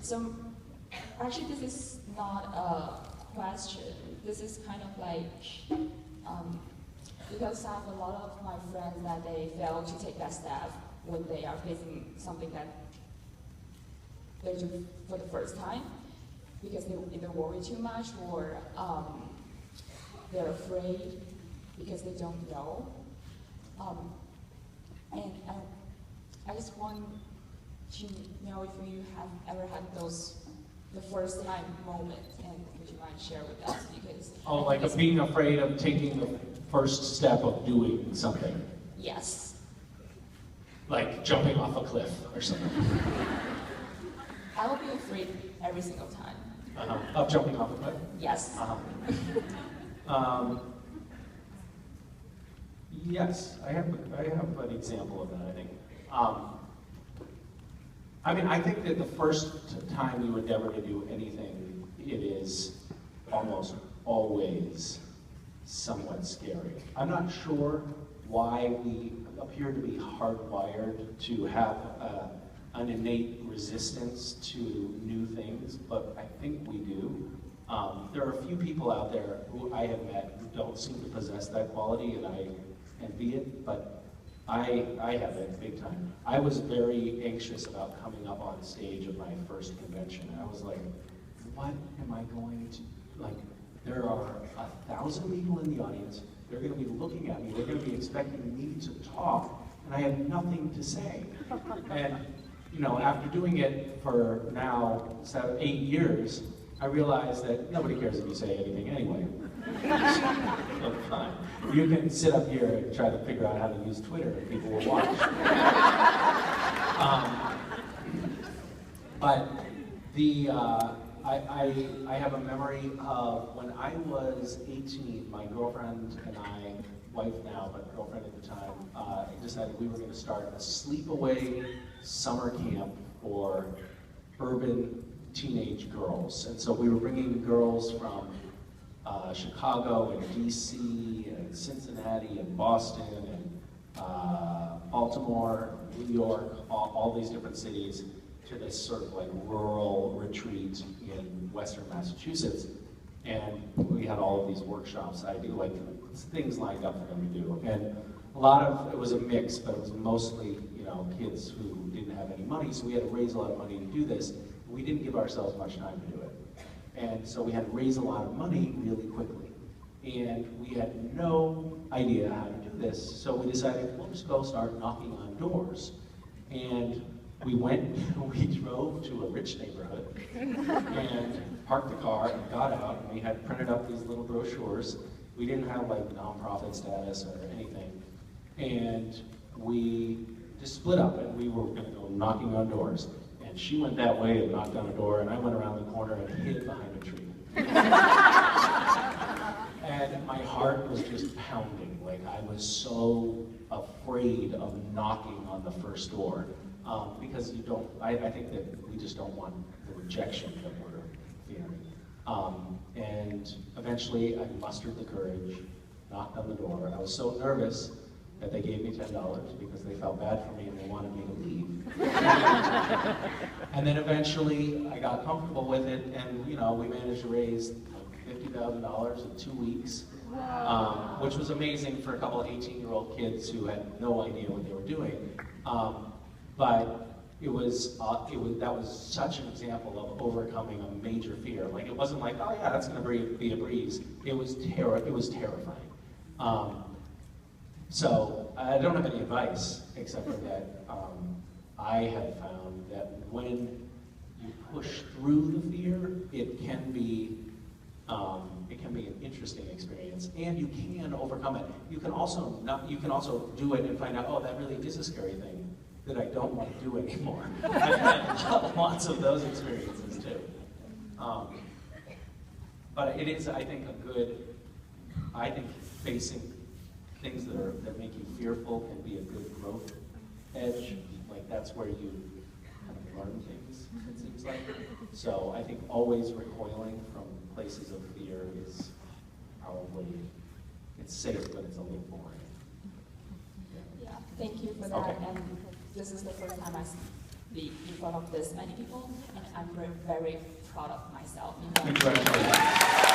So actually this is not a question. This is kind of like, because I have a lot of my friends that they fail to take that step when they are facing something that they do for the first time, because they either worry too much or they're afraid because they don't know. And I just want to know if you have ever had the first time moment, and would you mind share with us? Because like of being afraid of taking the first step of doing something. Yes. Like jumping off a cliff or something. I will be afraid every single time. Of jumping off a cliff? Yes. Yes, I have an example of that, I think. I mean, I think that the first time you endeavor to do anything, it is almost always somewhat scary. I'm not sure why we appear to be hardwired to have an innate resistance to new things, but I think we do. There are a few people out there who I have met who don't seem to possess that quality, and I envy it, but I have it big time. I was very anxious about coming up on stage at my first convention. I was like, what am I going to, like, there are 1,000 people in the audience, they're gonna be looking at me, they're gonna be expecting me to talk, and I have nothing to say. And, you know, after doing it for now 8 years, I realized that nobody cares if you say anything anyway. So fine. You can sit up here and try to figure out how to use Twitter and people will watch. But I have a memory of when I was 18, my girlfriend and I, wife now, but girlfriend at the time, decided we were going to start a sleepaway summer camp for urban teenage girls. And so we were bringing girls from Chicago and DC and Cincinnati and Boston and Baltimore, New York, all these different cities to this sort of like rural retreat in Western Massachusetts. And we had all of these workshops. I do like things lined up for them to do. And a lot of, it was a mix, but it was mostly, you know, kids who didn't have any money, so we had to raise a lot of money to do this. We didn't give ourselves much time to do it. And so we had to raise a lot of money really quickly. And we had no idea how to do this, so we decided, we'll just go start knocking on doors. And we went, we drove to a rich neighborhood and parked the car and got out, and we had printed up these little brochures. We didn't have like nonprofit status or anything. And we just split up and we were gonna go knocking on doors. And she went that way and knocked on a door, and I went around the corner and hid behind a tree. And my heart was just pounding. Like, I was so afraid of knocking on the first door. Because you don't, I think that we just don't want the rejection that we're fearing. And eventually I mustered the courage, knocked on the door. I was so nervous that they gave me $10 because they felt bad for me and they wanted me to leave. And then eventually I got comfortable with it, and you know, we managed to raise like $50,000 in 2 weeks, which was amazing for a couple of 18-year-old kids who had no idea what they were doing. But that was such an example of overcoming a major fear. Like, it wasn't like, oh yeah, that's going to be a breeze. It was terrifying. So I don't have any advice except for that I have found that when you push through the fear, it can be an interesting experience, and you can overcome it. You can also do it and find out, oh, that really is a scary thing that I don't want to do anymore. I've had lots of those experiences too. But it is, I think, facing things that make you fearful can be a good growth edge. Like, that's where you kind of learn things, it seems like. So I think always recoiling from places of fear is probably, it's safe, but it's a little boring. Yeah, thank you for that. Okay. And this is the first time I be in front of this many people, and I'm very, very proud of myself. You know? Congratulations.